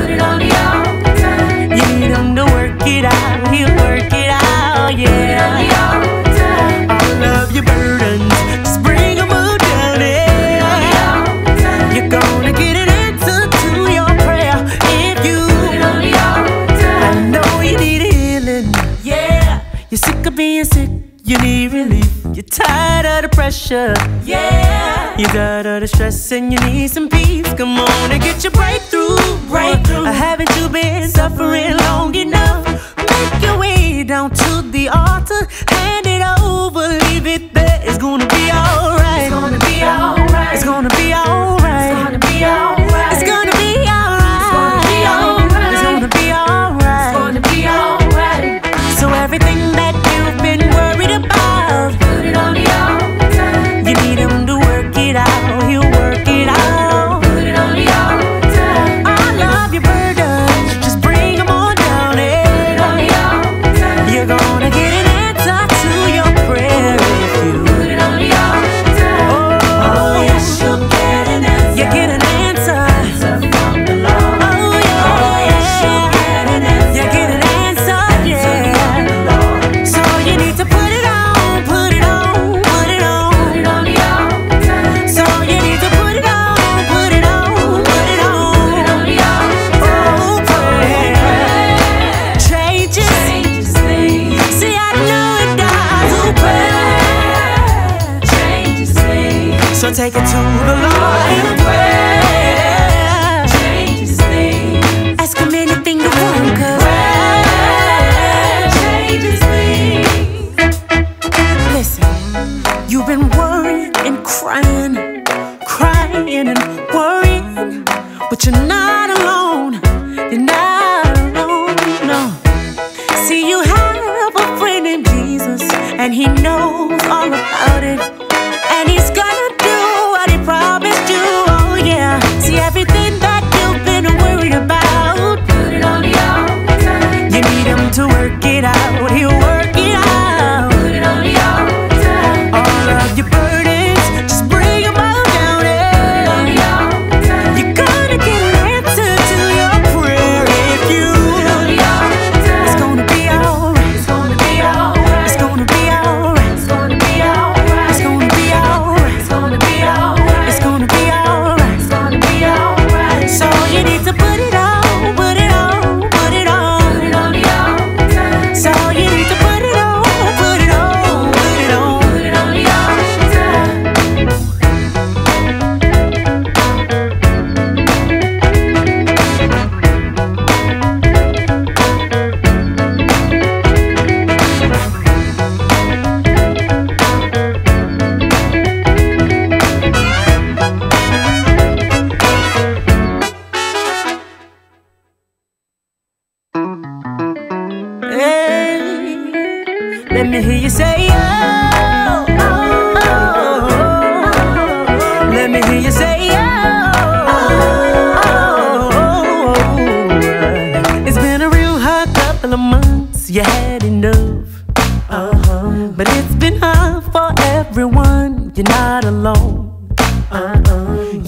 Put it on the altar. You need him to work it out, he'll work it out, yeah. All of your burdens, just bring them all down, yeah. You're gonna get an answer to your prayer if you put it on the altar. I know you need healing, yeah. You're sick of being sick, you need relief. You're tired of the pressure, yeah. You're tired of the stress and you need some peace. Come on and get your breakthrough, breakthrough. Haven't you been suffering long enough? Make your way down to the altar, hand it over, leave it there. It's gonna be alright. It's gonna be alright. It's gonna be alright. It's gonna be alright. It's gonna be alright. It's gonna be alright. It's gonna be alright. It's gonna be alright. So everything that you've been worried about, put it on the altar. you need him to work it out, he'll work it out. Put it on the altar. All of your burdens, just bring them on down, Put it on the altar. You're gonna get an answer to your prayer if you Put it on the altar. Oh yes, you'll get an answer. you get an answer. Answer from the Lord. Oh yeah, Oh yes, you'll get an answer. you get an answer, Answer yeah. from the Lord. So you need to put it on, put it on, put it on. Put it on the altar. So you need to put it on, put it on, put it on. Put it on the altar. Oh, prayer changes. Changes things. See, I know it does. Oh, prayer Changes things. so take it to the Lord in prayer. Changes things. Ask him anything you want, 'cause Changes things. listen, you've been worrying and crying, crying and worrying, but you're not alone. You're not alone, no. See, you have a friend named Jesus, and he knows all about it, and he's gonna do what he promised you. Oh yeah. See, everything that you've been worried about, Put it on the altar. you need him to work it out, he'll work it out. Put it on the altar. All of your burdens, just bring them all down, Put it on yeah. the altar. You're gonna get an answer to your prayer if you. Put it on the altar. It's gonna be alright. It's gonna be alright. It's gonna be alright. It's gonna be alright. It's gonna be alright. It's gonna be alright. It's gonna be alright. It's gonna be alright. So you need to put it on, put it on, put it on. Put it on the altar. So you need to put it on, put it on, put it on. Put it on the altar. Hey, let me hear you say oh, oh, oh, oh. Let me hear you say oh, oh, oh, oh. It's been a real hard couple of months, you had enough, but it's been hard for everyone, you're not alone.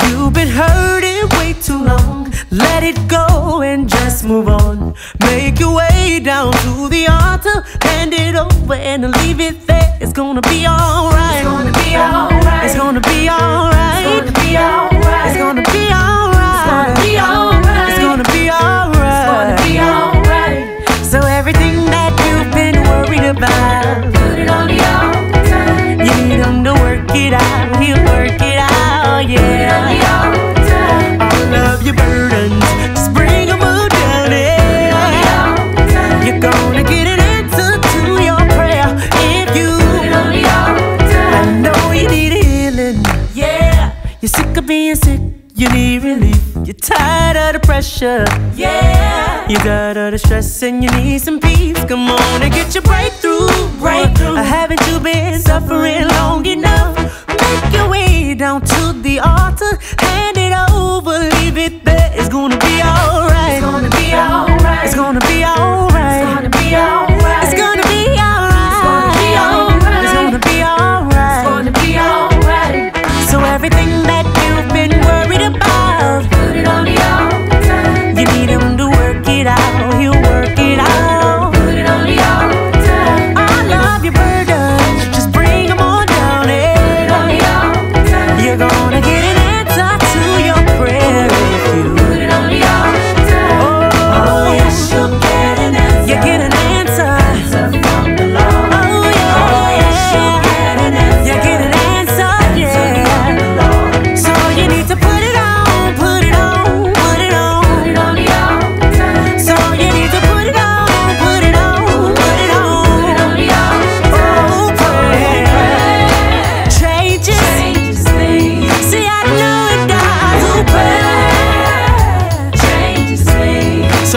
You've been hurting way too long. Let it go and just move on. Make your way down to the altar, hand it over and leave it there. It's gonna be alright. It's gonna be alright. It's gonna be alright. It's gonna be alright. It's gonna be alright. It's gonna be alright. It's gonna be It's alright. gonna be alright. So everything that you've been worried about, Put it on the altar. you need him to work it out, he'll work it out, Put it on the yeah. altar. All of your burdens, just bring them all down, yeah. You're gonna get an answer to your prayer if you Put it on the altar. I know you need healing, yeah. You're sick of being sick, you need relief. You're tired of the pressure, yeah. You're tired of the stress and you need some peace. Come on and get your breakthrough, breakthrough. Haven't you been suffering long enough? Make your way down to the altar, hand it over, leave it there. It's gonna be alright. It's gonna be alright. It's gonna be alright. It's gonna be alright. It's gonna be alright. It's gonna be alright. It's gonna be alright. It's gonna be alright. So everything that you've been worried about, Put it on the altar. you need him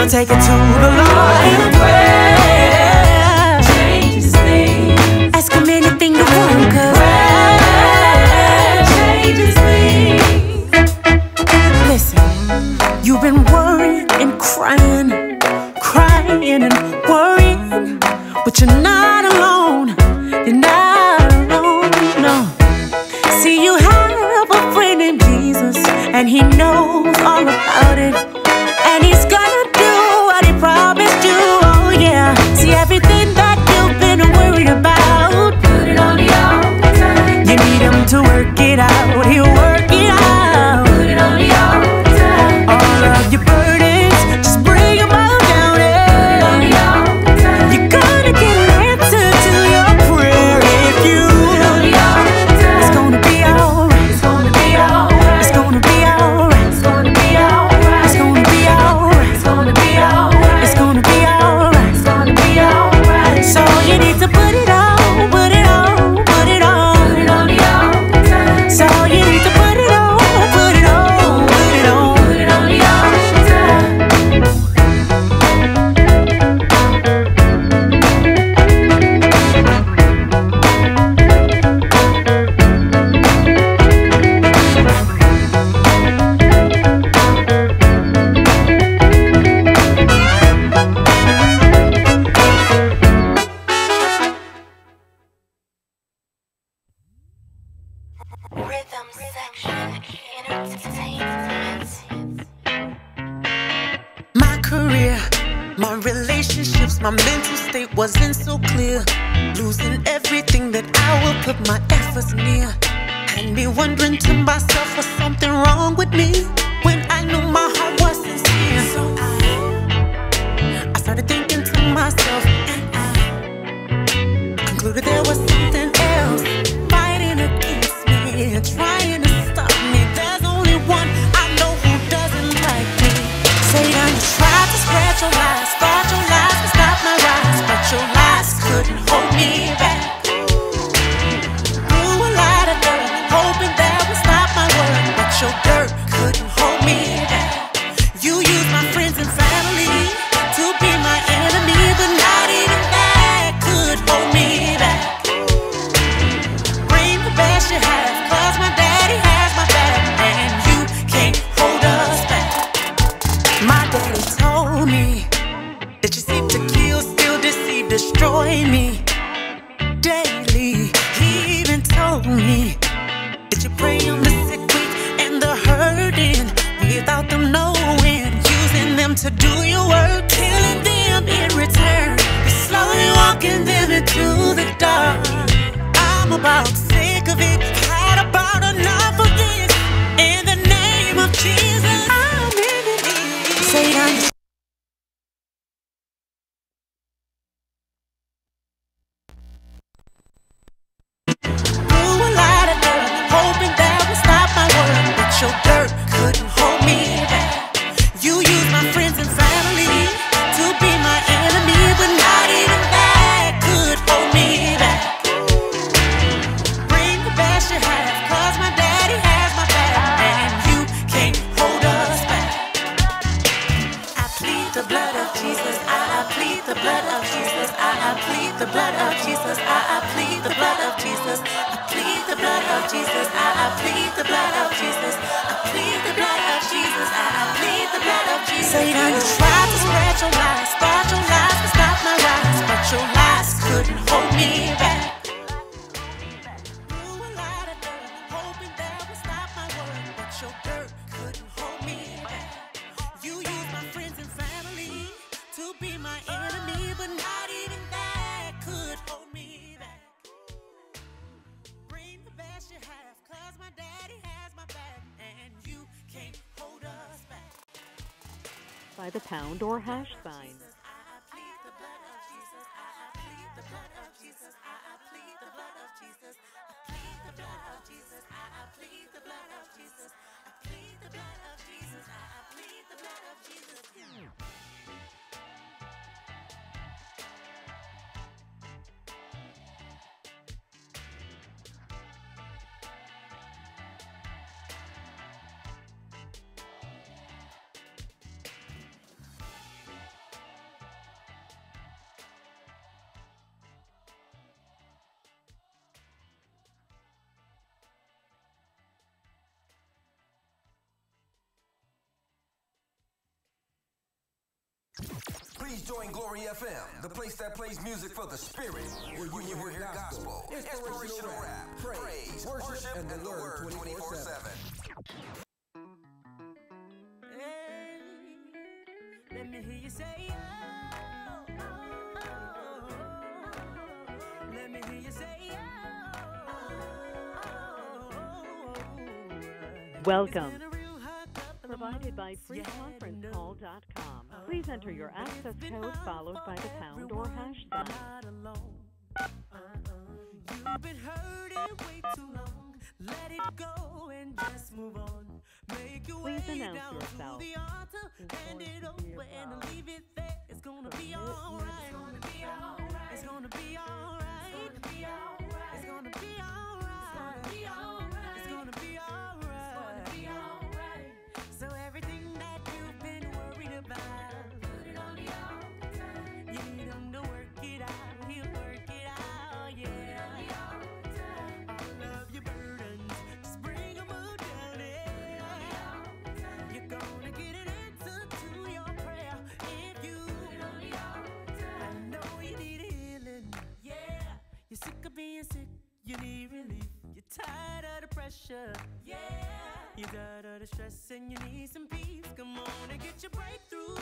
So take it to the Lord in prayer. Changes things. Ask him anything you want, 'cause Prayer changes things. listen, you've been worrying and crying and worrying, but you're not alone. You're not alone, no. See, you have a friend in Jesus, and he knows all about it, and he's gonna do what he promised you. Oh yeah. See, everything that you've been worried about, Put it on the altar. you need him to work it out. He'll work it out. Put it on the altar. All of your burdens, just bring them all down. On the altar. You're gonna get an answer to your prayer if you. On the altar. It's gonna be alright. It's gonna be alright. It's gonna be alright. It's gonna be alright. It's gonna be alright. It's gonna be alright. It's gonna be alright. It's gonna be alright. So you need to put it on, put it on, put it on. Put it on the altar. So you need to put it on, put it on, put it on. Put it on the altar. Rhythm section, entertainment. My career, my relationships, my mental state wasn't so clear. Losing everything that I would put my efforts near. Had me wondering to myself, was something wrong with me? When I knew my heart was sincere. So I started thinking to myself, and I concluded there was something else fighting against me, trying to stop me. There's only one I know who doesn't like me. Satan tried to spread your lies, start your lies to stop my rise, but your lies couldn't hold me back. Threw a lot of dirt, hoping that would stop my word, but your dirt couldn't hold me back. You used my friends and family to be my enemy, but not even that could hold me back. Bring the best you have, 'cause my daddy has my back, and you can't hold us back. My daddy told me that you seek to kill, steal, deceive, destroy me daily. He even told me that you prey on the sick, weak, and the hurting without them knowing, using them to do your work, killing them in return. You're slowly walking them into the dark. I'm about sick of it, had about enough of this. In the name of Jesus, I'm living it. Satan. Threw a lot of dirt, hoping that would stop my word, but your dirt couldn't hold me back. You used my friends and family to be my enemy, but not even that could hold me back. Bring the best you have, 'cause my daddy has my back, and you can't hold us back. I plead the blood of Jesus, I plead the blood of Jesus, I plead the blood of Jesus, I plead the blood of Jesus, I plead the blood of Jesus, I plead the blood of Jesus, I plead the blood of Jesus, I plead the blood of Jesus. Satan, you tried to spread your lies, start your lies to stop my rise, but your lies couldn't hold me back. Threw a lot of dirt, hoping that would stop my word, but your dirt couldn't hold me back. You used my friends and family to be my enemy, but not even that could hold me back. Bring the best you have, 'cause my daddy has my back, and you can't hold us back. By the pound or hash sign. I plead the blood of Jesus, I plead the blood of Jesus, I plead the blood of Jesus, I plead the blood of Jesus, I plead the blood of Jesus, I plead the blood of Jesus, I plead the blood of Jesus. Please join Glory FM, the place that plays music for the spirit, where you will hear gospel, inspirational rap, praise, worship, and the word 24/7. Hey, let me hear you say, oh, oh, oh. Let me hear you say, Welcome. Provided by freeconferencecall.com. Please enter your access code followed by the pound or hash sign. You've been hurting way too long. Let it go and just move on. Make your way Please announce down yourself. to the altar, hand it over and leave it there. It's gonna be alright. It's gonna be alright. It's gonna be alright. It's gonna be alright. It's gonna be alright. It's gonna be alright. So everything that you've been worried about, put it on the altar. You need him to work it out. He'll work it out, yeah. All of your burdens, just bring them all down, yeah. You're gonna get an answer to your prayer if you put it on the altar. I know you need healing, yeah. You're sick of being sick, you need relief. You're tired of the pressure, yeah. You're tired of the stress and you need some peace. Come on and get your breakthrough.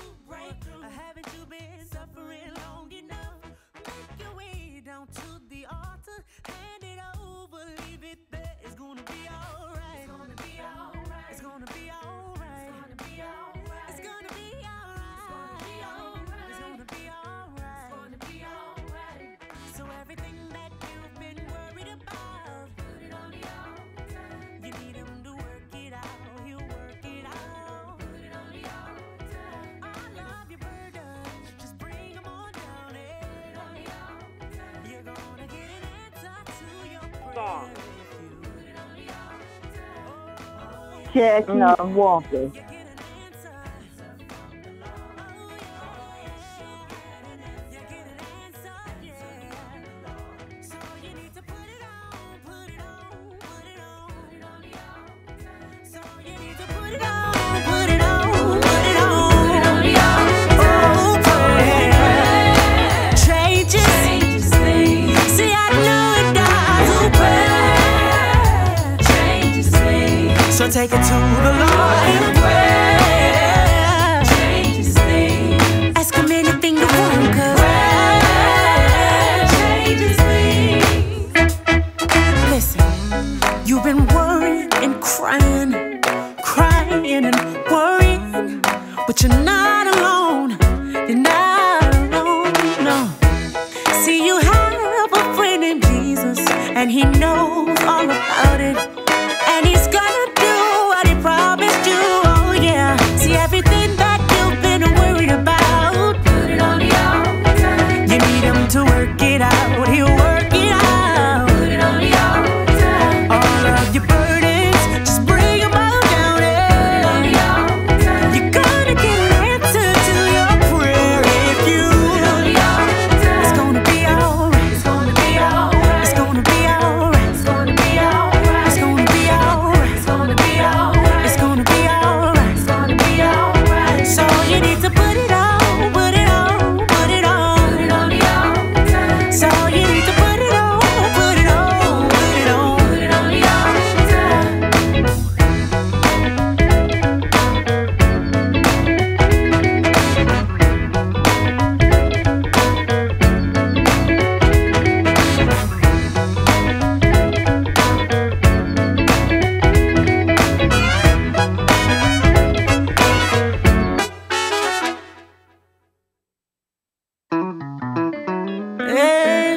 Haven't you been suffering long enough? Make your way down to the altar. Hand it over, leave it there. It's gonna be alright. It's gonna be alright. It's gonna be alright. It's gonna be alright. It's gonna be alright. It's gonna be alright. It's gonna be alright. So everything that you've been worried about, put it on the altar. You need him to work it out. He'll work it out. Put it on the altar. All of your burdens, just bring them on down. Put it on the altar. You're gonna get an answer to your prayer if you put it on the altar. Chestnut Walker. You get an answer from the Lord. Oh, yeah. You get an answer, yeah. So you need to put it on, put it on, put it on, put it on the altar. So you need to put it on, put it on, put it on, put it on the altar. Oh, prayer changes things. See, I know it does. Oh, prayer changes things. So take it to the Lord in prayer. Changes things. Ask him anything you want, 'cause prayer changes things. Listen, you've been worrying and crying and worrying, but you're not alone. You're not alone, no. See, you have a friend named Jesus, and he knows all about it. And he's gonna do what he promised you, oh yeah. See, everything that you've been worried about, put it on the altar. You need him to work it out, he'll work it out. Put it on the altar. All of your burdens, just bring them all down. Put it on the altar. You're gonna get an answer to your prayer if you put it on the altar. It's gonna be alright. It's gonna be alright. It's gonna be alright. It's gonna be alright. It's gonna be alright. It's gonna be alright. It's gonna be alright. It's gonna be alright. So you need to put it on, put it on, put it on, put it on the altar. So you need to put it on, put it on, put it on, put it on the altar. Hey,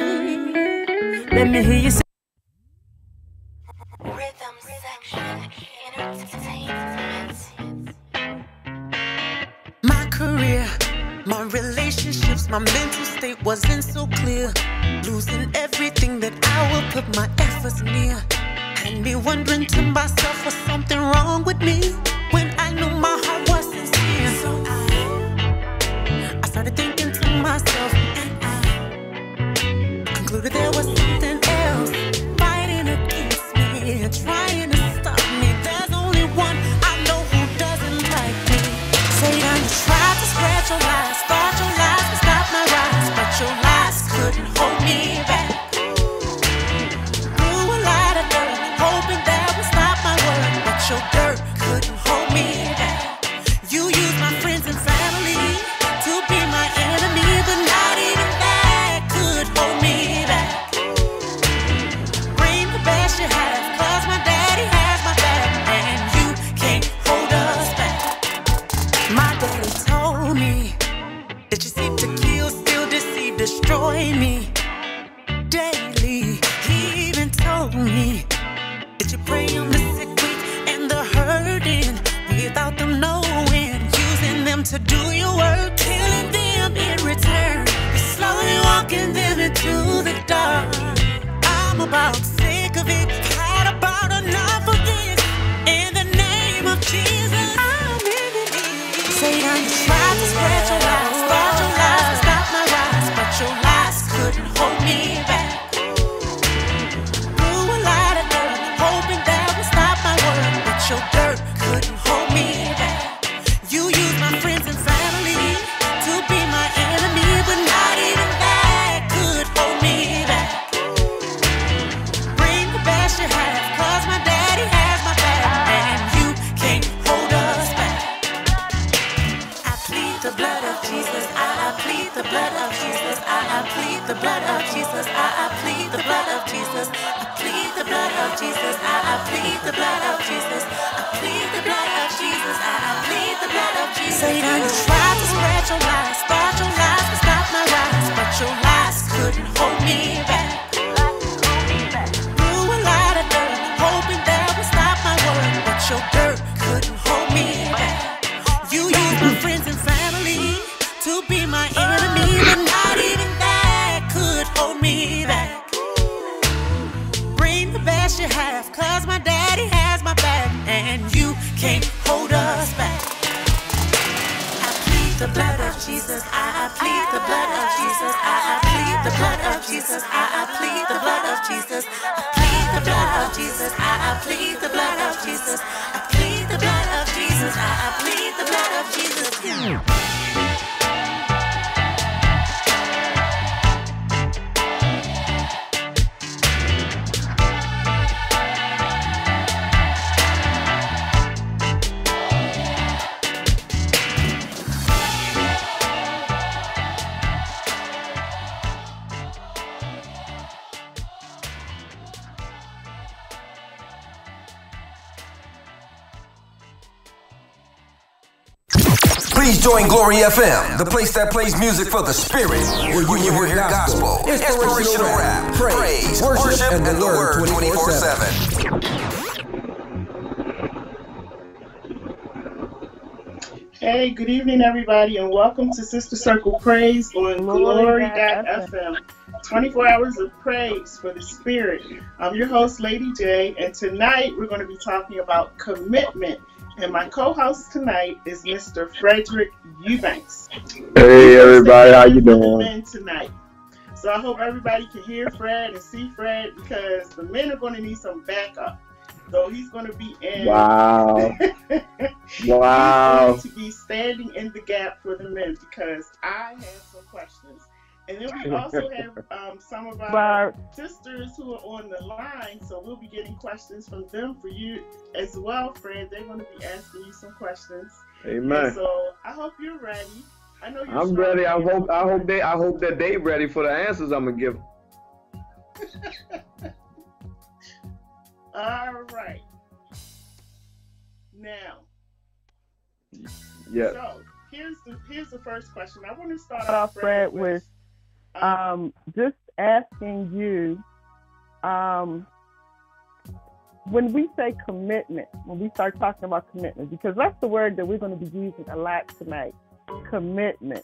let me hear you say. Rhythm section, entertainment. My career, my relationships, my mental state wasn't so clear. Losing everything that I would put my efforts near. Had me wondering to myself, was something wrong with me? When I knew my heart was sincere. So I started thinking to myself, and I concluded there was something else fighting against me, trying to stop me. There's only one I know who doesn't like me. Satan tried to spread your lies, start your lies. join me daily. He even told me that you pray on the sick, weak, and the hurting without them knowing, using them to do your work, killing them in return. You're slowly walking them into the dark. I'm about sick of it, had about enough of this. In the name of Jesus, I'm in the need. Satan, you tried to spread your lies, to stop my rise, but your lies couldn't hold me back. Threw a lot of dirt, hoping that would stop my work, but your dirt couldn't hold me back. You used my friends and family to be my enemy, but not even that could hold me back. Bring the best you have, 'cause my daddy has my back, and you can't hold us back. I plead the blood of Jesus, I plead the blood of Jesus, I plead the blood of Jesus, I plead the blood of Jesus, I plead the blood of Jesus, I plead the blood of Jesus, I plead the blood of Jesus, I plead the blood of Jesus. Satan, you tried to spread your lies, start your lies to stop my rise, but your lies couldn't hold me back. Threw a lot of dirt, hoping that would stop my work, but your dirt couldn't hold me back. You used my friends and family to be my enemy, but not even that could hold me back. Bring the best you have, 'cause my daddy has my back, and you can't hold us back. I plead the blood of Jesus, I plead the blood of Jesus, I plead the blood of Jesus, I plead the blood of Jesus, I plead the blood of Jesus, I plead the blood of Jesus, I plead the blood of Jesus, I plead the blood of Jesus. Please join Glory FM, the place that plays music for the spirit, where you will hear gospel, inspirational rap, praise, worship, and the word 24/7. Hey, good evening, everybody, and welcome to Sister Circle Praise on Glory.fm. 24 hours of praise for the spirit. I'm your host, Lady J, and tonight we're going to be talking about commitment. And my co-host tonight is Mr. Frederick Eubanks. Hey everybody, how you doing? Tonight. So I hope everybody can hear Fred and see Fred, because the men are going to need some backup. So he's going to be in. Wow. Wow. He's going to be standing in the gap for the men, because I have some questions. And then we also have some of our sisters who are on the line, so we'll be getting questions from them for you as well, Fred. They're going to be asking you some questions. Amen. And so I hope you're ready. I know you're I'm ready. I hope that they ready for the answers I'm gonna give. All right. Now. Yeah. So here's the first question. I want to start off, Fred, with just asking you, when we say commitment, when we start talking about commitment, because that's the word that we're going to be using a lot tonight, commitment.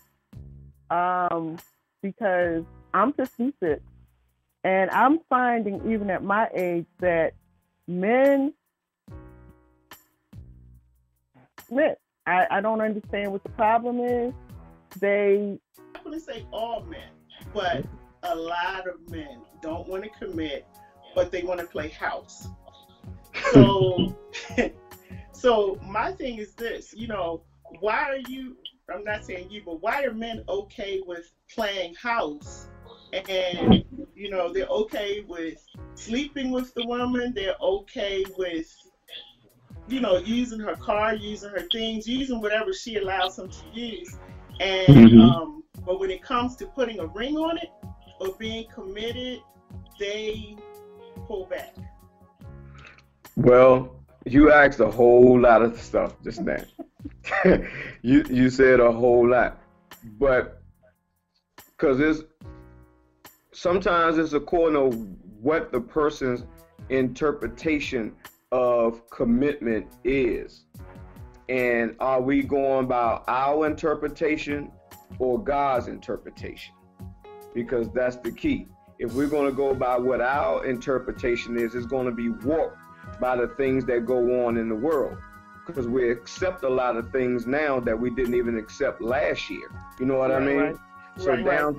Because I'm 56, and I'm finding even at my age that men commit. I don't understand what the problem is. I'm going to say all men, but a lot of men don't want to commit, but they want to play house. So, so my thing is this, why are you, I'm not saying you, but why are men okay with playing house? And, they're okay with sleeping with the woman. They're okay with, using her car, using her things, using whatever she allows them to use. And, but when it comes to putting a ring on it or being committed, they pull back. Well, you asked a whole lot of stuff just now. you said a whole lot, but because sometimes it's according to what the person's interpretation of commitment is. And are we going by our interpretation or God's interpretation? Because that's the key. If we're going to go by what our interpretation is, it's going to be warped by the things that go on in the world. Because we accept a lot of things now that we didn't even accept last year. You know what I mean? Right. So down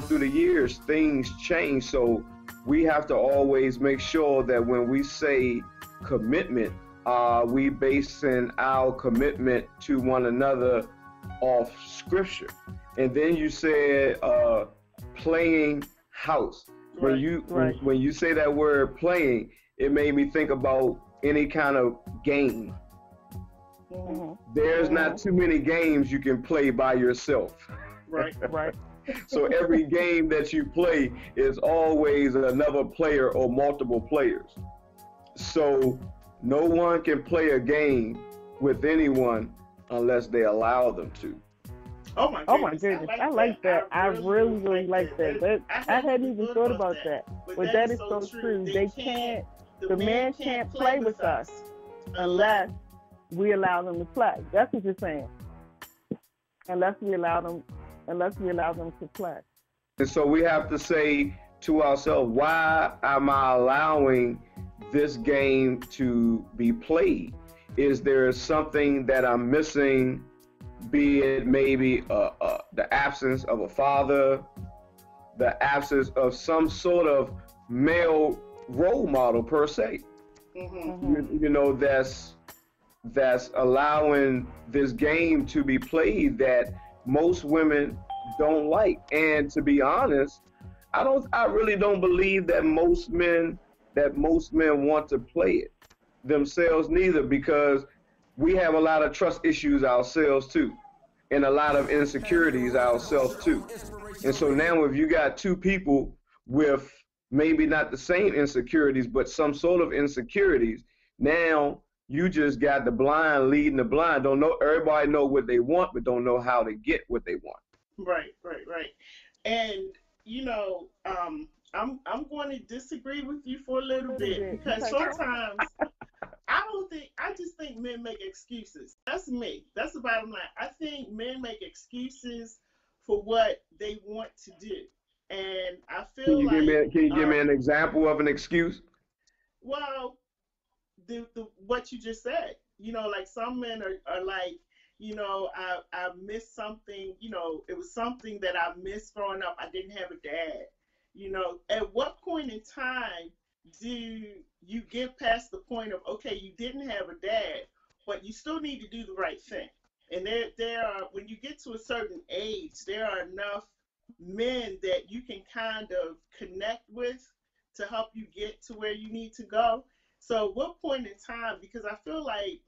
through the years, things change. So we have to always make sure that when we say commitment, we basing our commitment to one another off scripture. And then you said playing house. Right. When you say that word playing, it made me think about any kind of game. Mm-hmm. There's not too many games you can play by yourself. Right. Right. So every game that you play is always another player or multiple players. So no one can play a game with anyone unless they allow them to. Oh my goodness. I like that. I really like that. I hadn't even thought about that. But that is so true. The man can't play with us unless we allow them to play. That's what you're saying. Unless we allow them to play. And so we have to say to ourselves, why am I allowing this game to be played? Is there something that I'm missing, be it maybe the absence of a father, the absence of some sort of male role model per se? Mm-hmm. You know, that's allowing this game to be played that most women don't like. And to be honest, I really don't believe that most men want to play it themselves neither, because we have a lot of trust issues ourselves too, and a lot of insecurities ourselves too. And so now if you got two people with maybe not the same insecurities, but some sort of insecurities, now you just got the blind leading the blind. Don't know, everybody know what they want, but don't know how to get what they want. Right. And you know, I'm going to disagree with you for a little bit, because sometimes I just think men make excuses. That's me. That's the bottom line. I think men make excuses for what they want to do, and I feel Can you give me an example of an excuse? Well, the what you just said. You know, like some men are like, you know, I missed something. You know, it was something that I missed growing up. I didn't have a dad. You know, at what point in time do you get past the point of, okay, you didn't have a dad, but you still need to do the right thing? And there are, when you get to a certain age, there are enough men that you can kind of connect with to help you get to where you need to go. So what point in time, because I feel like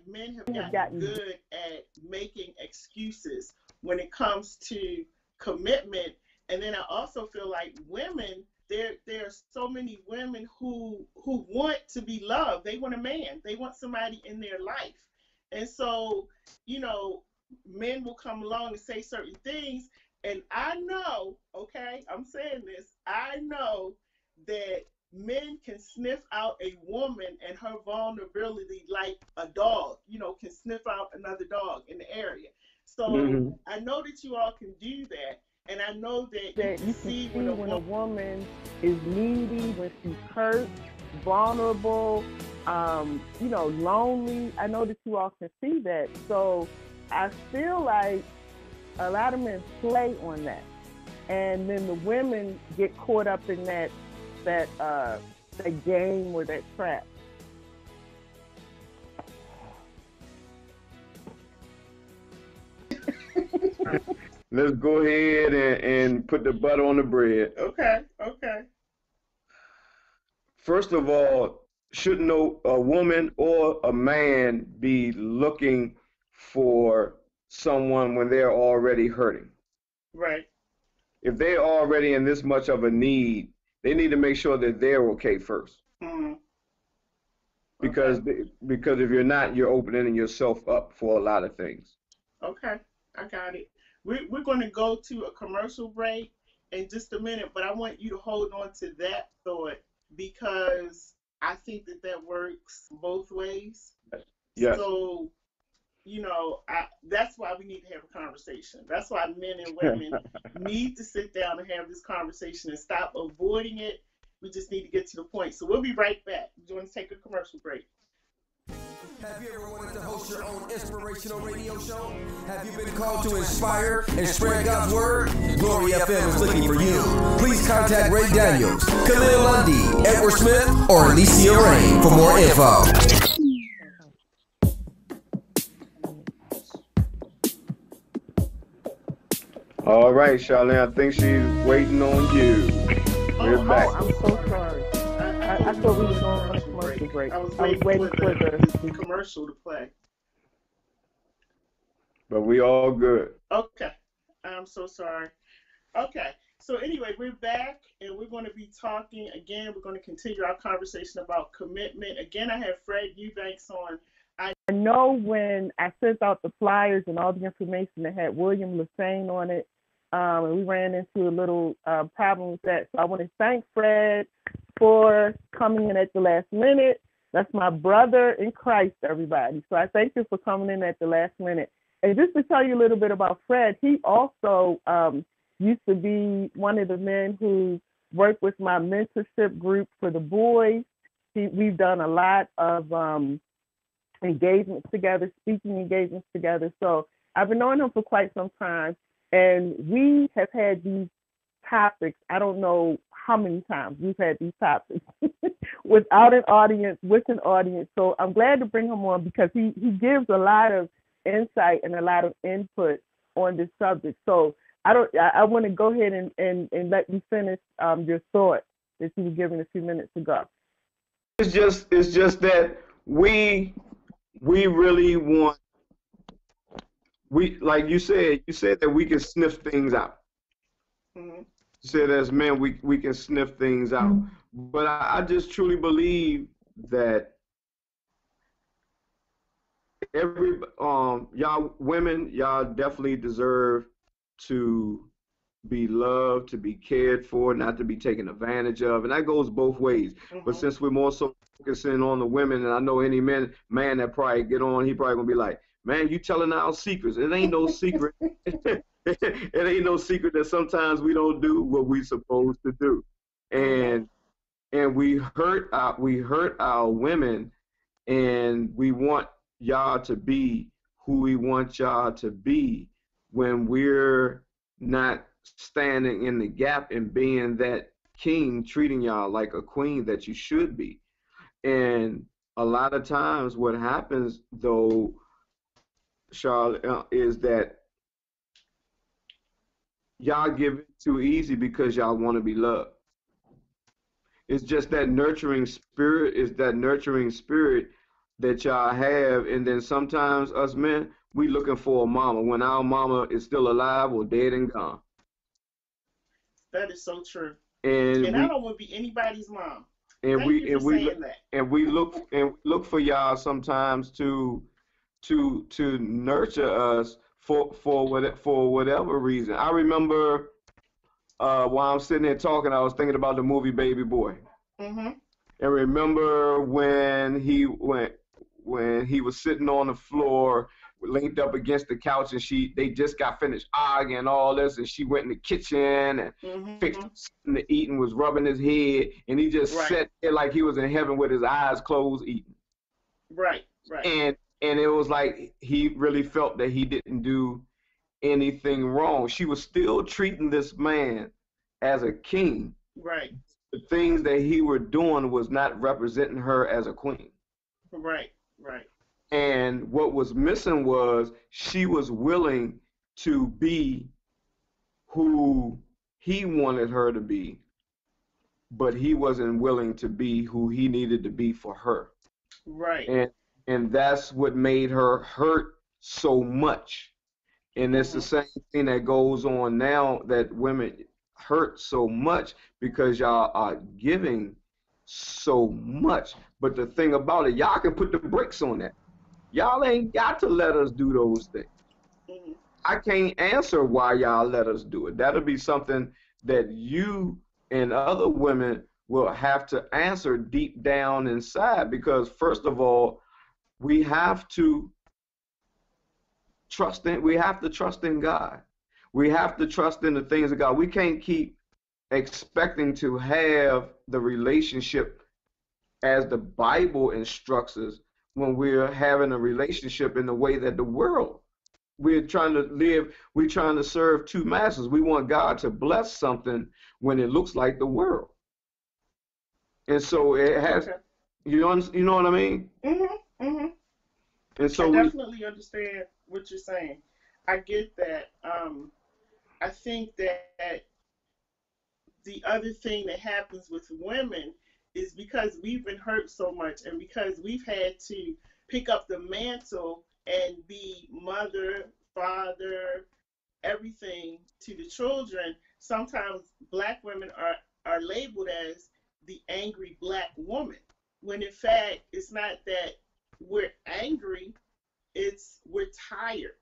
men have gotten good at making excuses when it comes to commitment. And then I also feel like women, there are so many women who want to be loved. They want a man. They want somebody in their life. And so, you know, men will come along and say certain things. And I know, okay, I'm saying this, I know that men can sniff out a woman and her vulnerability like a dog, you know, can sniff out another dog in the area. So I know that you all can do that. And I know that you can see when a woman is needy, when she's hurt, vulnerable, you know, lonely. I know that you all can see that. So I feel like a lot of men play on that. And then the women get caught up in that game or that trap. Let's go ahead and put the butter on the bread. Okay. First of all, shouldn't a woman or a man be looking for someone when they're already hurting? Right. If they're already in this much of a need, they need to make sure that they're okay first. Mm-hmm. Because if you're not, you're opening yourself up for a lot of things. Okay, I got it. We're going to go to a commercial break, in just a minute, but I want you to hold on to that thought because I think that works both ways. Yes. So, that's why we need to have a conversation. That's why men and women need to sit down and have this conversation and stop avoiding it. We just need to get to the point. So we'll be right back. Do you want to take a commercial break? Have you ever wanted to host your own inspirational radio show? Have you been called to inspire and spread God's word? Glory FM is looking for you. Please contact Ray Daniels, Khalil Lundy, Edward Smith, or Alicia Rain for more info. All right, Charlene, I think she's waiting on you. We're back. I'm so sorry. I thought we were going on a commercial break. I was waiting for the commercial to play. But we all good. Okay. I'm so sorry. Okay. So anyway, we're back, and we're going to be talking again. We're going to continue our conversation about commitment. Again, I have Fred Eubanks on. I know when I sent out the flyers and all the information that had William Lassane on it, and we ran into a little problem with that. So I want to thank Fred for coming in at the last minute. That's my brother in Christ, everybody. So I thank you for coming in at the last minute. And just to tell you a little bit about Fred, he also used to be one of the men who worked with my mentorship group for the boys. We've done a lot of engagements together, speaking engagements together. So I've been knowing him for quite some time. And we have had these topics, I don't know how many times we've had these topics without an audience, with an audience. So I'm glad to bring him on because he gives a lot of insight and a lot of input on this subject. So I want to go ahead and let you finish your thought that you were giving a few minutes ago. It's just that we really want, like you said that we can sniff things out. Mm-hmm. You said as men we can sniff things out. Mm-hmm. But I just truly believe that y'all women, y'all definitely deserve to be loved, to be cared for, not to be taken advantage of, and that goes both ways. Mm-hmm. But since we're more so focusing on the women, and I know any man that probably get on, he probably gonna be like, man, you telling our secrets. It ain't no secret. It ain't no secret that sometimes we don't do what we supposed to do, and we hurt our women, and we want y'all to be who we want y'all to be when we're not standing in the gap and being that king, treating y'all like a queen that you should be. And a lot of times what happens though, Charlotte, is that y'all give it too easy because y'all want to be loved. It's just that nurturing spirit that y'all have, and then sometimes us men, we looking for a mama when our mama is still alive or dead and gone. That is so true. And I don't want to be anybody's mom. And we look for y'all sometimes to nurture us for whatever reason. I remember while I'm sitting there talking, I was thinking about the movie Baby Boy. Mm-hmm. And remember when he was sitting on the floor, linked up against the couch, and they just got finished arguing and all this, and she went in the kitchen and fixed something to eat and was rubbing his head, and he just sat there like he was in heaven with his eyes closed eating. Right. And it was like he really felt that he didn't do anything wrong. She was still treating this man as a king. Right. The things that he were doing was not representing her as a queen. Right. And what was missing was she was willing to be who he wanted her to be, but he wasn't willing to be who he needed to be for her. Right. And that's what made her hurt so much. And it's the same thing that goes on now, that women hurt so much because y'all are giving so much. But the thing about it, y'all can put the brakes on that. Y'all ain't got to let us do those things. I can't answer why y'all let us do it. That'll be something that you and other women will have to answer deep down inside, because first of all, we have to trust in God. We have to trust in the things of God. We can't keep expecting to have the relationship as the Bible instructs us when we're having a relationship in the way that the world. We're trying to serve two masters. We want God to bless something when it looks like the world. And so it has, you know what I mean? Mm-hmm. Mm-hmm. And so I definitely understand what you're saying. I get that. I think that the other thing that happens with women is because we've been hurt so much, and because we've had to pick up the mantle and be mother, father, everything to the children. Sometimes Black women are labeled as the angry Black woman, when in fact it's not that we're angry, it's we're tired.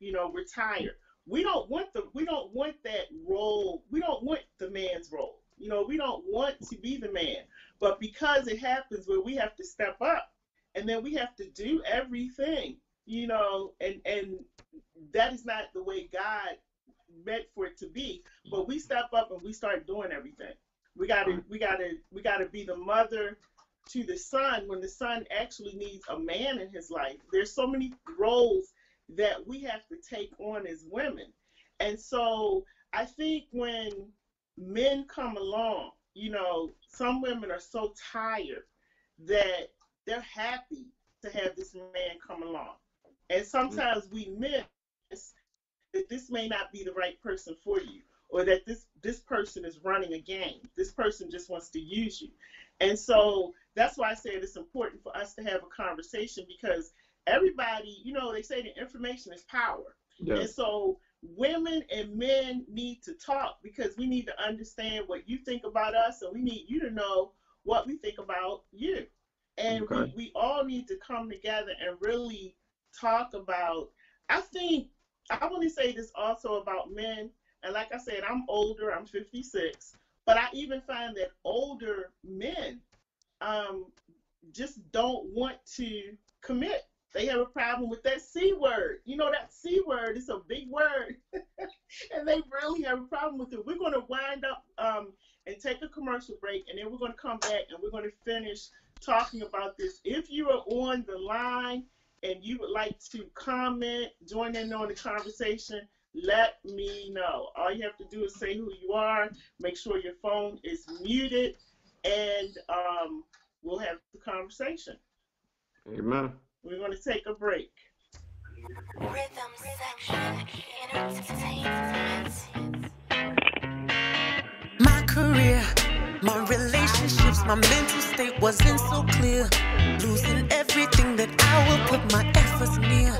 We're tired. We don't want that role. We don't want the man's role. We don't want to be the man. But because it happens where we have to step up, and then we have to do everything, and that is not the way God meant for it to be. But we step up and we start doing everything. We gotta be the mother to the son when the son actually needs a man in his life. There's so many roles that we have to take on as women. And so I think when men come along, some women are so tired that they're happy to have this man come along. And sometimes we miss that this may not be the right person for you, or that this person is running a game. This person just wants to use you. And so that's why I said it's important for us to have a conversation, because everybody, they say that information is power. Yeah. And so women and men need to talk, because we need to understand what you think about us, and we need you to know what we think about you. And we all need to come together and really talk about, I think, I want to say this also about men. And like I said, I'm older, I'm 56, but I even find that older men just don't want to commit. They have a problem with that C word. That C word is a big word. And they really have a problem with it. We're going to wind up and take a commercial break, and then we're going to come back and we're going to finish talking about this. If you are on the line and you would like to comment, join in on the conversation, let me know. All you have to do is say who you are, make sure your phone is muted, and we'll have the conversation. Amen. We're going to take a break. Rhythm section, entertainment. My career, my relationships, my mental state wasn't so clear. Losing everything that I will put my efforts near.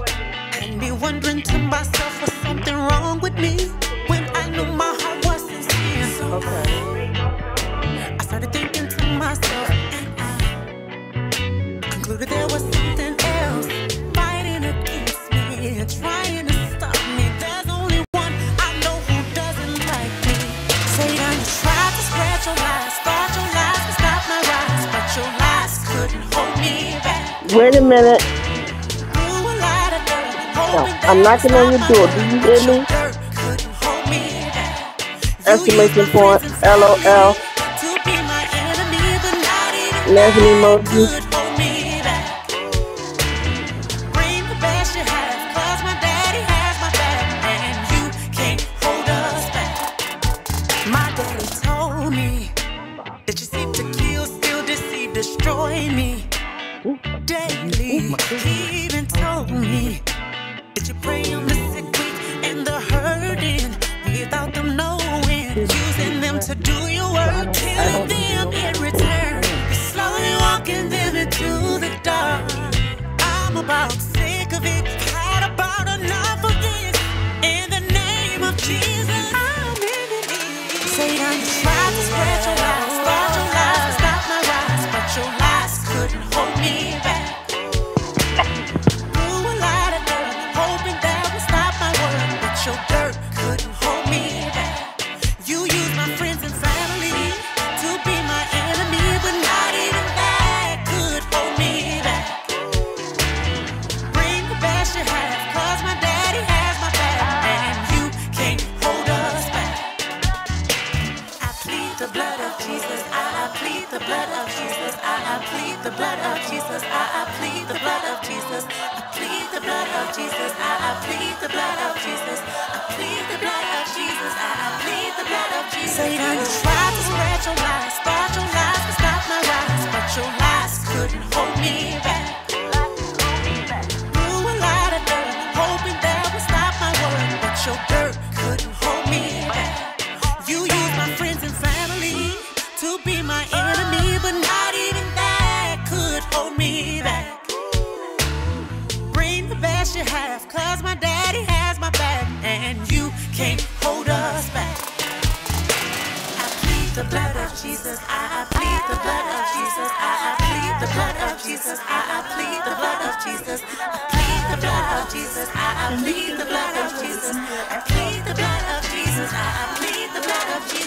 And me wondering to myself, was something wrong with me? When I knew my heart was sincere. So I started thinking to myself, and I concluded there was something else fighting against me, trying to stop me. There's only one I know who doesn't like me. Satan tried to spread your lies, thought your lies would stop my rise, but your lies couldn't hold me back. Wait a minute. No, I'm knocking on your door. Do you hear me? Exclamation point, LOL. Laughing emoji. My daddy told me that you seem to kill, steal, deceive, destroy me daily. He even told me that you prey on the sick, weak, and the hurting without them knowing, using them to do your work, killing them in return. You're slowly walking them the blood of Jesus. I plead the blood of Jesus. I plead the blood of Jesus. I plead the blood of Jesus. I plead the blood of Jesus. I plead the blood of Jesus. Satan, you tried to spread your lies, start your lies to stop my rise, but your lies couldn't hold me back. Threw a lot of dirt, hoping that would stop my word, but your dirt couldn't hold me back. You used my friends and family to be my enemy, but not even that could hold me back. Bring the best you have, cause my daddy has my back, and you can't hold us back. I plead the blood of Jesus. I plead the blood of Jesus. I plead the blood of Jesus. I plead the blood of Jesus. I plead the blood of Jesus. I plead the blood of Jesus. I plead the blood of Jesus. I plead the blood of Jesus.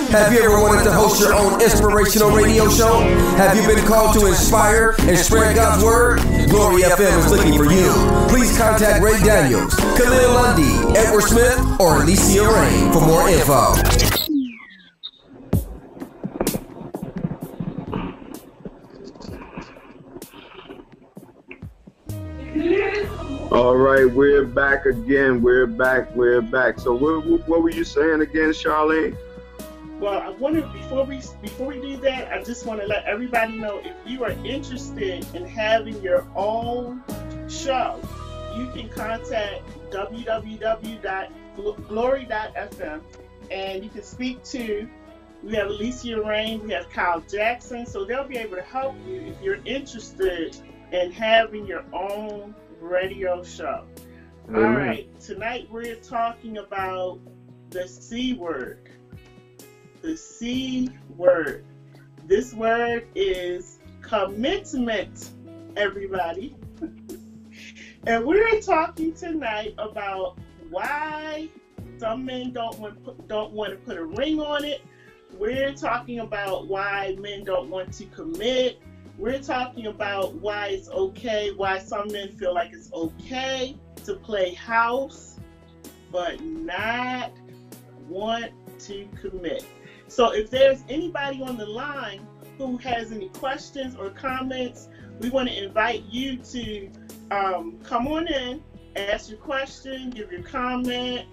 Have you ever wanted to host your own inspirational radio show? Have you been called to inspire and spread God's word? Glory FM is looking for you. Please contact Ray Daniels, Khalil Lundy, Edward Smith, or Alicia Rain for more info. All right, we're back again. We're back. So what were you saying again, Charlene? Well, I want to before we do that, I just want to let everybody know if you are interested in having your own show, you can contact www.glory.fm and you can speak to. We have Alicia Rain, we have Kyle Jackson, so they'll be able to help you if you're interested in having your own radio show. All right, tonight we're talking about the C word. The C word. This word is commitment, everybody. And we're talking tonight about why some men don't want to put a ring on it. We're talking about why men don't want to commit. We're talking about why it's okay, why some men feel like it's okay to play house, but not want to commit. So if there's anybody on the line who has any questions or comments, we want to invite you to come on in, ask your question, give your comment.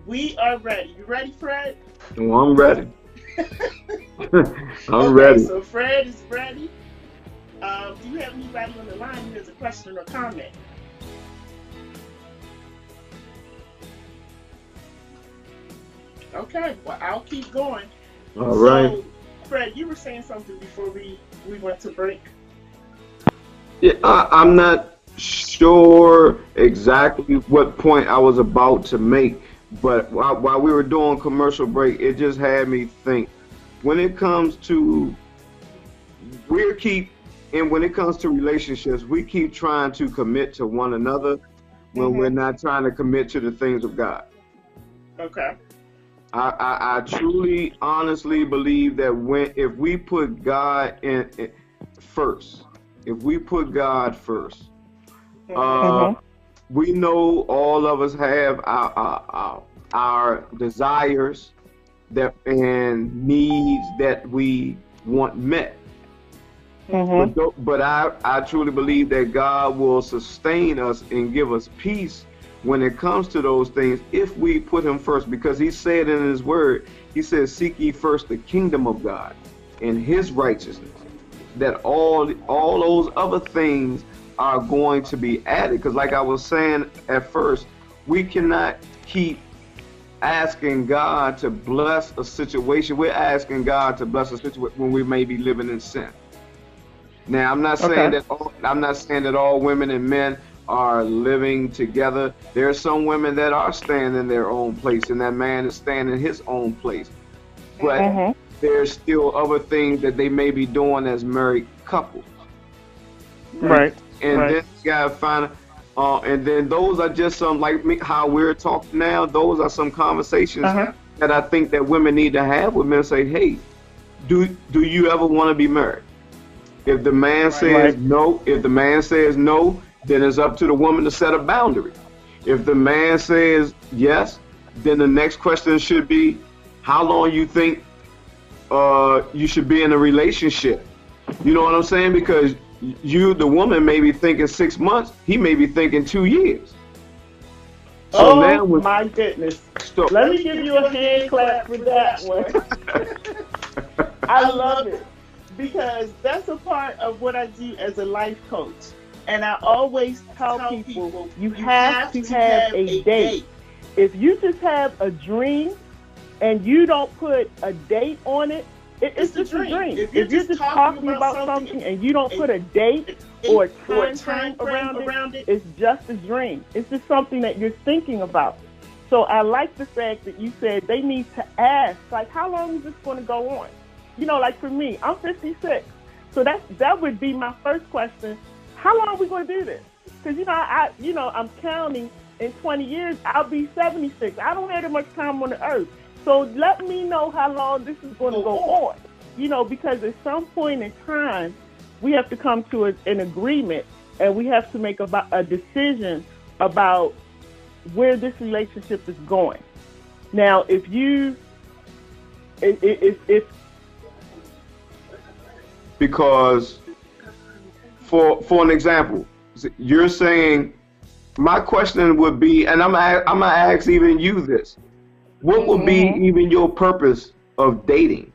We are ready. You ready, Fred? Oh, I'm ready. I'm okay, ready. So Fred is ready. Do you have anybody on the line who has a question or comment? Okay, well, I'll keep going. All right. So, Fred, you were saying something before we went to break. Yeah, I'm not sure exactly what point I was about to make, but while we were doing commercial break, it just had me think. When it comes to relationships, we keep trying to commit to one another when we're not trying to commit to the things of God. Okay. I truly, honestly believe that if we put God first, we know all of us have our desires and needs that we want met. But I truly believe that God will sustain us and give us peace when it comes to those things if we put him first, because he said in his word, he says, seek ye first the kingdom of God and his righteousness, that all those other things are going to be added. Because like I was saying at first, we cannot keep asking God to bless a situation. We're asking God to bless a situation when we may be living in sin. Now, I'm not saying that all women and men are living together. There are some women that are staying in their own place, and that man is staying in his own place. But there's still other things that they may be doing as married couples. Right. And then you gotta find And then those are just some, like how we're talking now, those are some conversations that I think that women need to have with men. Say, hey, do you ever want to be married? If the man says no, then it's up to the woman to set a boundary. If the man says yes, then the next question should be, how long you think you should be in a relationship? You know what I'm saying? Because the woman may be thinking 6 months, he may be thinking 2 years. So now my goodness. Let me give you a hand clap for that one. I love it, because that's a part of what I do as a life coach. And I always tell people, you have to have a date. If you just have a dream and you don't put a date on it, it's just a dream. If you're just talking about something and you don't put a date or a time around it, it's just a dream. It's just something that you're thinking about. So I like the fact that you said they need to ask, like, how long is this going to go on? You know, like for me, I'm 56. So that would be my first question. How long are we going to do this? Because, I'm counting in 20 years, I'll be 76. I don't have that much time on the earth. So let me know how long this is going to go on. Because at some point in time, we have to come to an agreement, and we have to make a decision about where this relationship is going. Now, if because for an example, you're saying, my question would be, and I'm gonna ask even you this: what would be even your purpose of dating?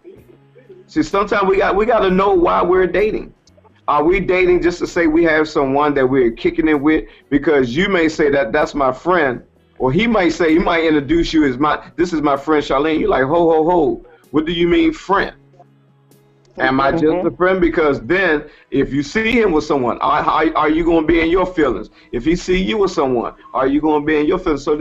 See, sometimes we got to know why we're dating. Are we dating just to say we have someone that we're kicking it with? Because you may say that's my friend, or he might introduce you as this is my friend Charlene. You're like, ho, what do you mean friend? Am I just a friend? Because then, if you see him with someone, are you going to be in your feelings? If he see you with someone, are you going to be in your feelings? So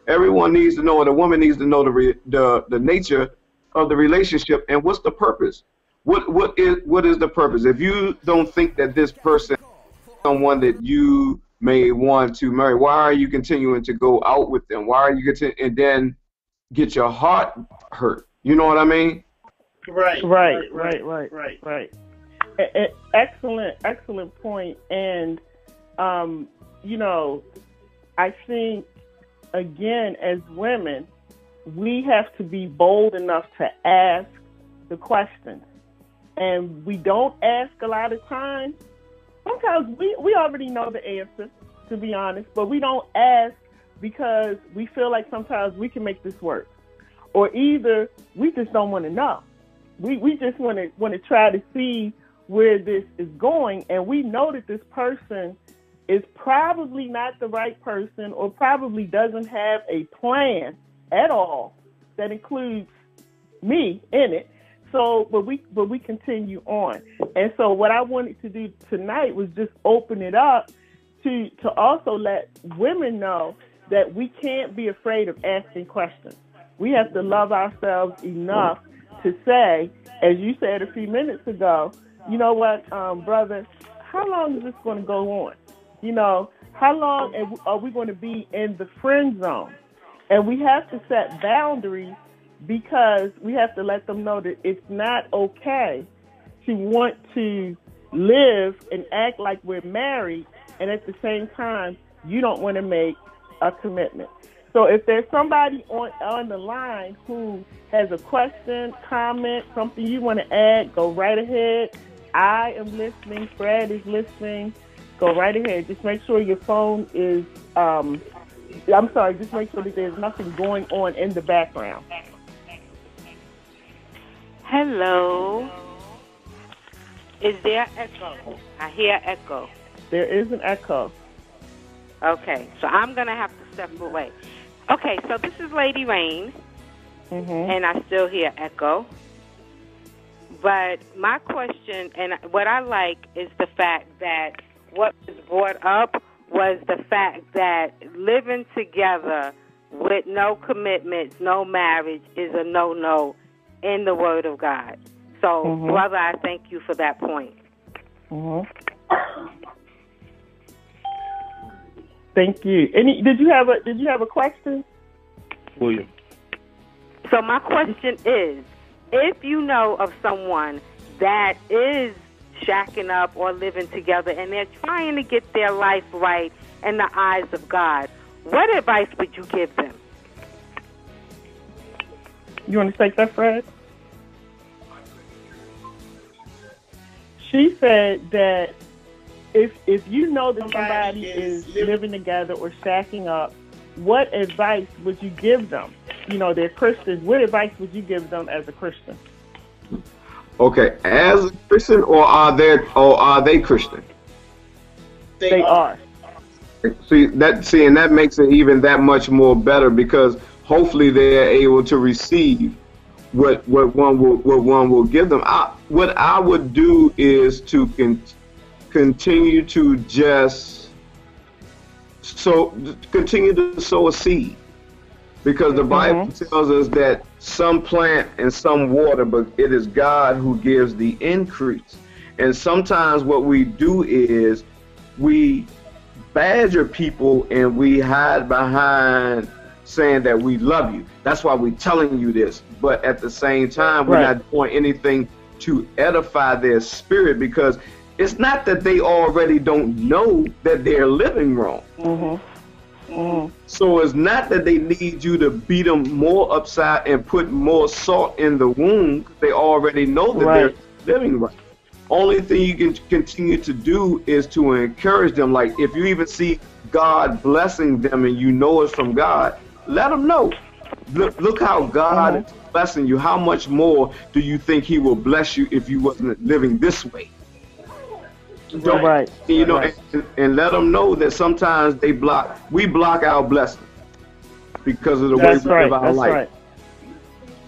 everyone needs to know, and the woman needs to know the nature of the relationship and what's the purpose. What is the purpose? If you don't think that this person is someone that you may want to marry, why are you continuing to go out with them? Why are you continuing and then get your heart hurt? You know what I mean? Right. Excellent point. And, I think, again, as women, we have to be bold enough to ask the questions. And we don't ask a lot of times. Sometimes we already know the answer, to be honest, but we don't ask because we feel like sometimes we can make this work. Or either we just don't want to know. We just want to try to see where this is going, and we know that this person is probably not the right person, or probably doesn't have a plan at all that includes me in it. So, but we continue on. And so what I wanted to do tonight was just open it up to also let women know that we can't be afraid of asking questions. We have to love ourselves enough to say, as you said a few minutes ago, you know what, brother, how long is this going to go on? How long are we going to be in the friend zone? And we have to set boundaries, because we have to let them know that it's not okay to want to live and act like we're married, and at the same time, you don't want to make a commitment. So if there's somebody on the line who has a question, comment, something you want to add, go right ahead. I am listening. Fred is listening. Go right ahead. Just make sure your phone is, just make sure that there's nothing going on in the background. Hello. Is there echo? I hear echo. There is an echo. Okay, so I'm going to have to step away. Okay, so this is Lady Rain, and I still hear echo. But my question, and what I like, is the fact that what was brought up was the fact that living together with no commitments, no marriage, is a no-no in the Word of God. So, brother, I thank you for that point. Thank you. Did you have a question? William. So my question is, if you know of someone that is shacking up or living together and they're trying to get their life right in the eyes of God, what advice would you give them? You want to take that, Fred? She said that if you know that somebody is living together or shacking up, what advice would you give them? You know, they're Christians. What advice would you give them as a Christian? Okay, as a Christian, or are they Christian? They are. See, and that makes it even that much more better, because hopefully they're able to receive what one will give them. What I would do is to continue to just continue to sow a seed, because the Bible tells us that some plant and some water, but it is God who gives the increase. And sometimes what we do is we badger people and we hide behind saying that we love you. That's why we're telling you this. But at the same time, we're not doing anything to edify their spirit, because it's not that they already don't know that they're living wrong. So it's not that they need you to beat them more upside and put more salt in the wound. They already know that they're living right. Only thing you can continue to do is to encourage them. Like, if you even see God blessing them and you know it's from God, let them know. Look how God is blessing you. How much more do you think He will bless you if you wasn't living this way? You know, and let them know that sometimes we block our blessing because of the way we live our life.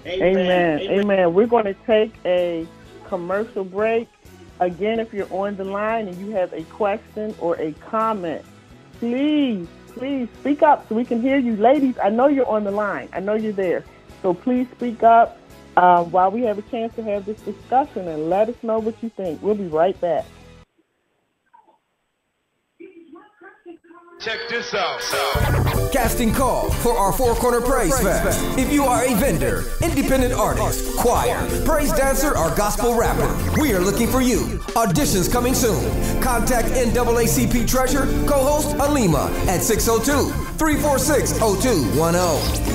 Amen. Amen. We're going to take a commercial break. Again, if you're on the line and you have a question or a comment, please speak up so we can hear you. Ladies, I know you're on the line. I know you're there. So please speak up while we have a chance to have this discussion, and let us know what you think. We'll be right back. Check this out. Casting call for our Four Corner PRAYz Fest. If you are a vendor, independent artist, choir, praise dancer, or gospel rapper, we are looking for you. Auditions coming soon. Contact NAACP Treasurer, co-host Alima at 602-346-0210.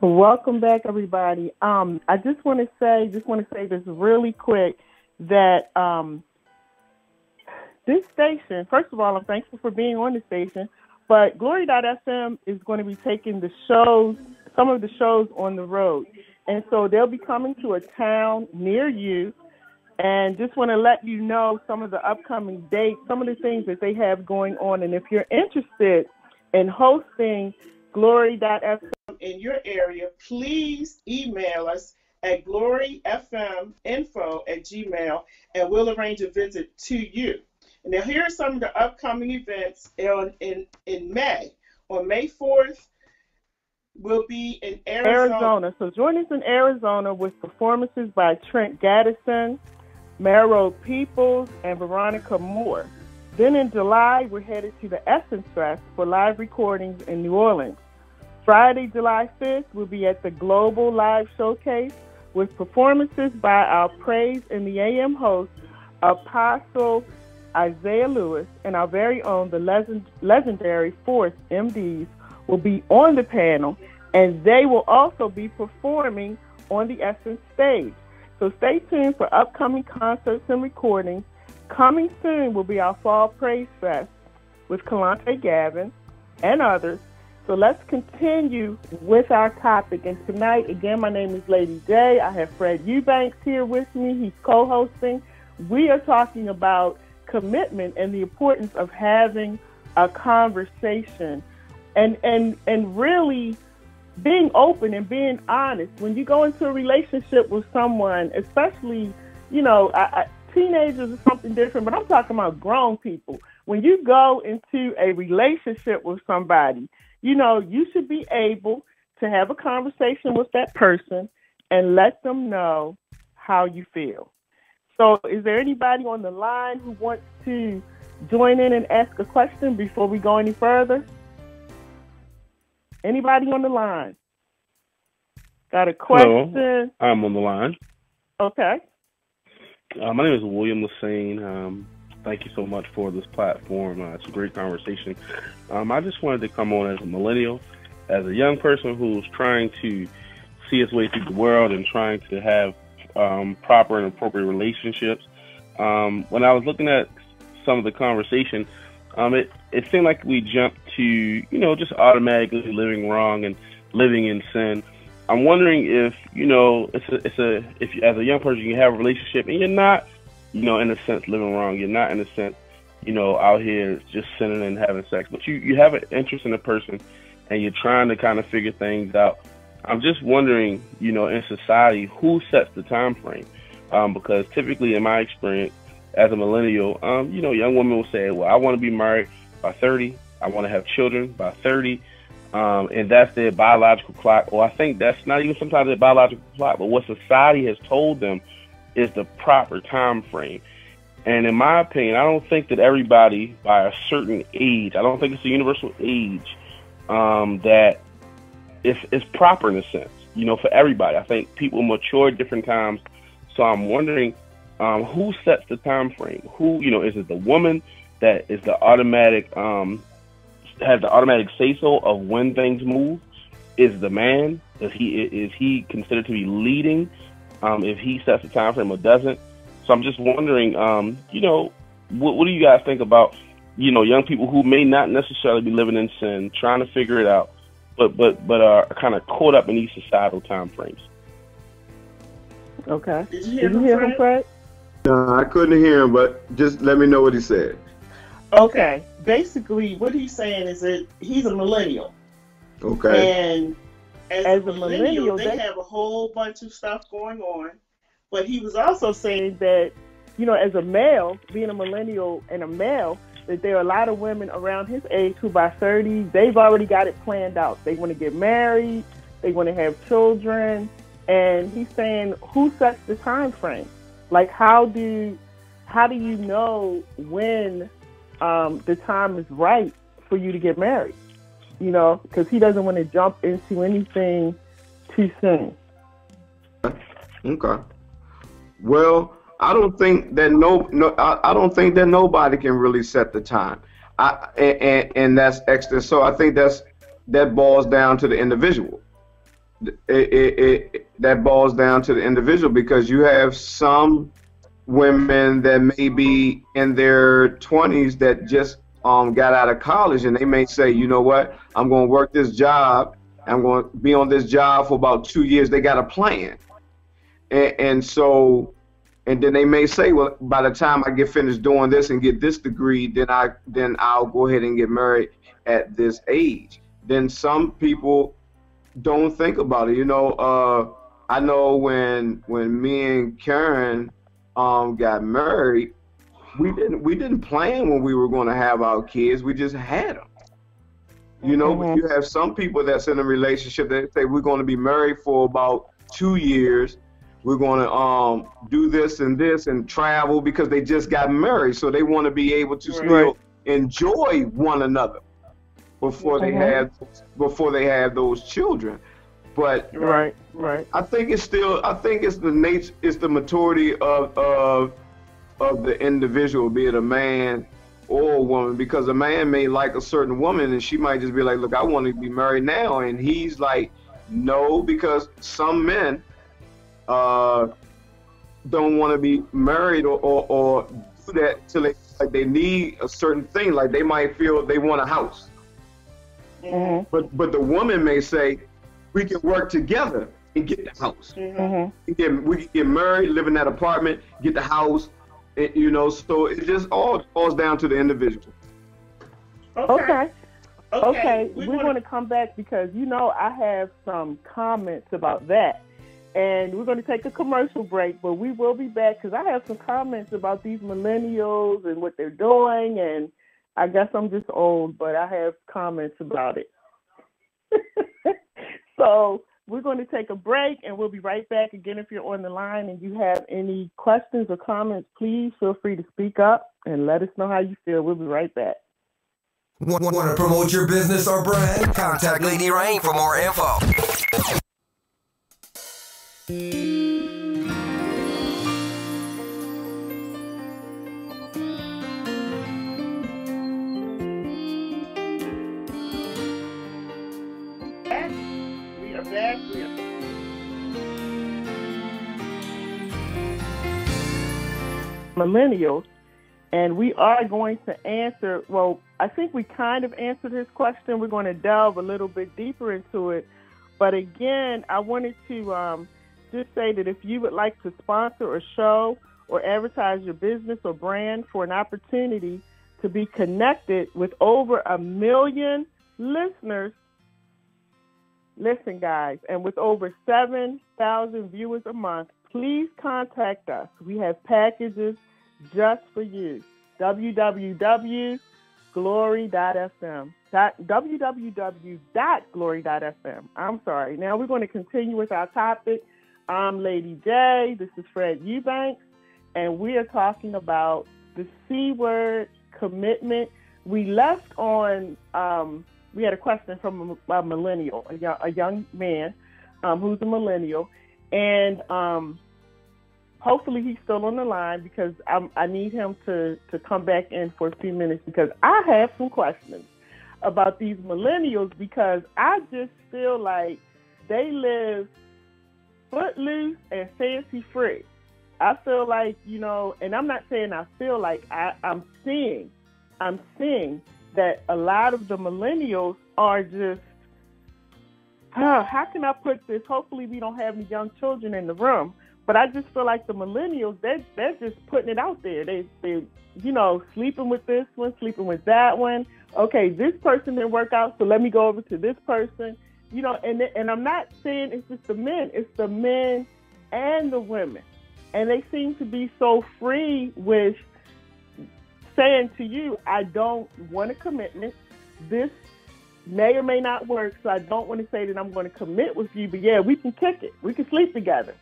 Welcome back, everybody. I just want to say this really quick, that this station, first of all, I'm thankful for being on the station, but Glory.fm is going to be taking some of the shows on the road. And so they'll be coming to a town near you, and just want to let you know some of the upcoming dates, some of the things that they have going on. And if you're interested in hosting Glory.fm in your area, please email us at gloryfminfo@gmail.com, and we'll arrange a visit to you. And now here are some of the upcoming events in May. On May 4th, we'll be in Arizona. So join us in Arizona with performances by Trent Gaddison, Mero Peoples, and Veronica Moore. Then in July, we're headed to the Essence Fest for live recordings in New Orleans. Friday, July 5th, we'll be at the Global Live Showcase with performances by our Praise in the AM host, Apostle Isaiah Lewis, and our very own, the legendary Force MDs, will be on the panel, and they will also be performing on the Essence stage. So stay tuned for upcoming concerts and recordings. Coming soon will be our Fall PRAYz Fest with Kalante Gavin and others. So let's continue with our topic. And tonight, again, my name is Lady J. I have Fred Eubanks here with me. He's co-hosting. We are talking about commitment and the importance of having a conversation and really being open and being honest. When you go into a relationship with someone, especially, teenagers is something different, but I'm talking about grown people. When you go into a relationship with somebody, you should be able to have a conversation with that person and let them know how you feel. So is there anybody on the line who wants to join in and ask a question before we go any further? Anybody on the line? Got a question? Hello, I'm on the line. Okay. My name is William Lassane. Thank you so much for this platform. It's a great conversation. I just wanted to come on as a millennial, as a young person who's trying to see his way through the world and trying to have proper and appropriate relationships. When I was looking at some of the conversation, it seemed like we jumped to, just automatically living wrong and living in sin. I'm wondering if, if as a young person you have a relationship and you're not, in a sense living wrong, you're not in a sense, out here just sinning and having sex, but you have an interest in a person and you're trying to kind of figure things out. I'm just wondering, in society, who sets the time frame? Because typically in my experience as a millennial, young women will say, well, I want to be married by 30. I want to have children by 30. And that's their biological clock. Or I think that's not even sometimes their biological clock, but what society has told them is the proper time frame. And in my opinion, I don't think that everybody by a certain age, I don't think it's a universal age that is proper in a sense, for everybody. I think people mature at different times. So I'm wondering who sets the time frame? Who, is it the woman that is the automatic, has the automatic say-so of when things move? Is the man, is he considered to be leading if he sets the time frame or doesn't? So I'm just wondering, what do you guys think about, young people who may not necessarily be living in sin, trying to figure it out, but are kind of caught up in these societal time frames? Okay. Did you hear him, Fred? No, I couldn't hear him, but just let me know what he said. Okay. Basically, what he's saying is that he's a millennial. Okay. And as a millennial, they have a whole bunch of stuff going on. But he was also saying that, as a male, being a millennial and a male, that there are a lot of women around his age who by 30, they've already got it planned out. They want to get married, they want to have children, and he's saying, who sets the time frame? Like, how do you know when the time is right for you to get married? Because he doesn't want to jump into anything too soon. Okay. Well, I don't think that I don't think that nobody can really set the time. And that's extra. So I think that boils down to the individual. That boils down to the individual, because you have some women that may be in their 20s that just got out of college, and they may say, you know what, I'm going to work this job. I'm going to be on this job for about 2 years. They got a plan. And then they may say, well, by the time I get finished doing this and get this degree, then I'll go ahead and get married at this age. Then some people don't think about it. I know when me and Karen got married, we didn't plan when we were going to have our kids. We just had them. But you have some people that's in a relationship that say we're going to be married for about 2 years. We're going to do this and travel, because they just got married. So they want to be able to still enjoy one another before they have those children. But right. I think it's the nature, it's the maturity of the individual, be it a man or a woman, because a man may like a certain woman and she might just be like, look, I want to be married now, and he's like, no, because some men don't want to be married or do that till they need a certain thing. Like they might feel they want a house. But the woman may say, we can work together and get the house. We can get married, live in that apartment, get the house, so it just all falls down to the individual. Okay. We're going to come back because, I have some comments about that. And we're going to take a commercial break, but we will be back because I have some comments about these millennials and what they're doing. And I guess I'm just old, but I have comments about it. So we're going to take a break, and we'll be right back. Again, if you're on the line and you have any questions or comments, please feel free to speak up and let us know how you feel. We'll be right back. Want to promote your business or brand? Contact Lady Rain for more info. We are back. Millennials, and we are going to answer, well, I think we kind of answered his question. We're going to delve a little bit deeper into it. But again, I wanted to just say that if you would like to sponsor a show or advertise your business or brand for an opportunity to be connected with over 1 million listeners, listen, guys, and with over 7,000 viewers a month, please contact us. We have packages just for you. www.glory.fm. www.glory.fm. I'm sorry. Now we're going to continue with our topic. I'm Lady J. This is Fred Eubanks, and we are talking about the C word, commitment. We left on, we had a question from a millennial, a young man who's a millennial, and hopefully he's still on the line because I need him to come back in for a few minutes because I have some questions about these millennials because I just feel like they live footloose and fancy free. I feel like, and I'm not saying I feel like, I'm seeing that a lot of the millennials are just, how can I put this? Hopefully we don't have any young children in the room, but I just feel like the millennials, they're just putting it out there. They sleeping with this one, sleeping with that one. Okay, this person didn't work out, so let me go over to this person. And I'm not saying it's just the men. It's the men and the women. And they seem to be so free with saying to you, I don't want a commitment. This may or may not work, so I don't want to say that I'm going to commit with you. But, yeah, we can kick it. We can sleep together.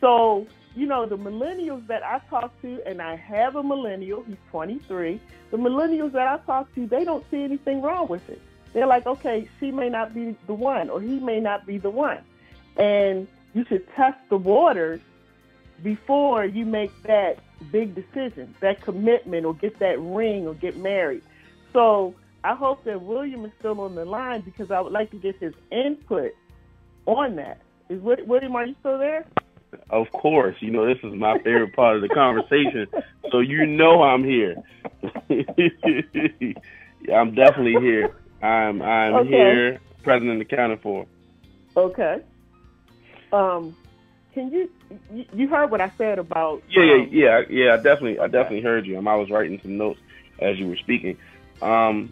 So, the millennials that I talk to, and I have a millennial, he's 23. The millennials that I talk to, they don't see anything wrong with it. They're like, okay, she may not be the one or he may not be the one. And you should test the waters before you make that big decision, that commitment or get that ring or get married. So I hope that William is still on the line because I would like to get his input on that. William, are you still there? Of course. This is my favorite part of the conversation. So I'm here. I'm definitely here. I'm okay. Here, present and accounted for. Okay. Can you heard what I said about? Yeah. I definitely heard you. I was writing some notes as you were speaking. So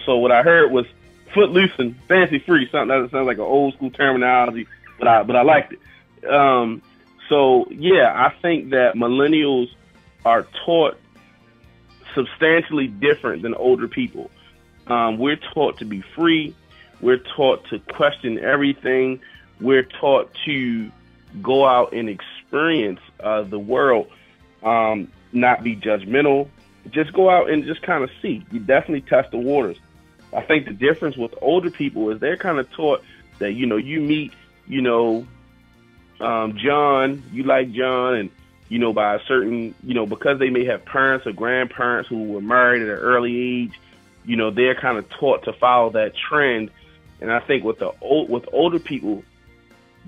what I heard was footloose and fancy free. Something that sounds like an old school terminology, but I liked it. I think that millennials are taught substantially different than older people. We're taught to be free. We're taught to question everything. We're taught to go out and experience the world, not be judgmental. Just go out and just kind of see. You definitely test the waters. I think the difference with older people is they're kind of taught that, you meet, John, you like John, and, by a certain, because they may have parents or grandparents who were married at an early age, they're kind of taught to follow that trend. And I think with older people,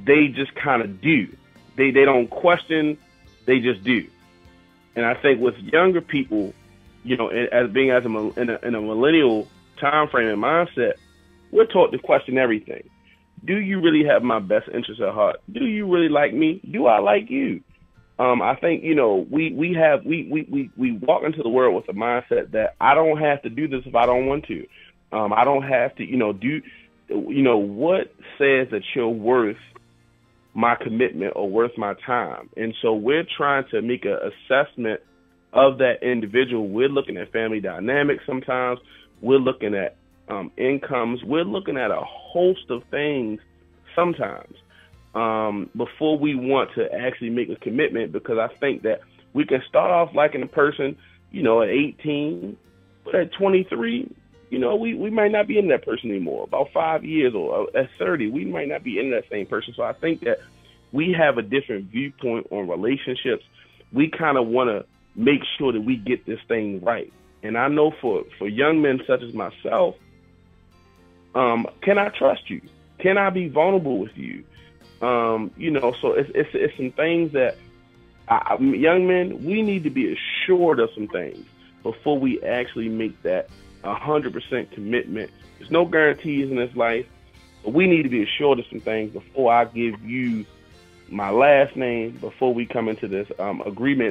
they just kind of do. They don't question, they just do. And I think with younger people, as being in a millennial time frame and mindset, we're taught to question everything. Do you really have my best interest at heart? Do you really like me? Do I like you? I think we walk into the world with a mindset that I don't have to do this if I don't want to. I don't have to do. What says that you're worth my commitment or worth my time? And so we're trying to make an assessment of that individual. We're looking at family dynamics sometimes. We're looking at incomes. We're looking at a host of things sometimes before we want to actually make a commitment, because I think that we can start off liking a person, you know, at 18, but at 23, you know, we might not be in that person anymore. About 5 years or at 30, we might not be in that same person. So I think that we have a different viewpoint on relationships. We kind of want to make sure that we get this thing right. And I know for young men such as myself, can I trust you? Can I be vulnerable with you? You know, so it's some things that young men, we need to be assured of some things before we actually make that 100% commitment. There's no guarantees in this life, but we need to be assured of some things before I give you my last name, before we come into this agreement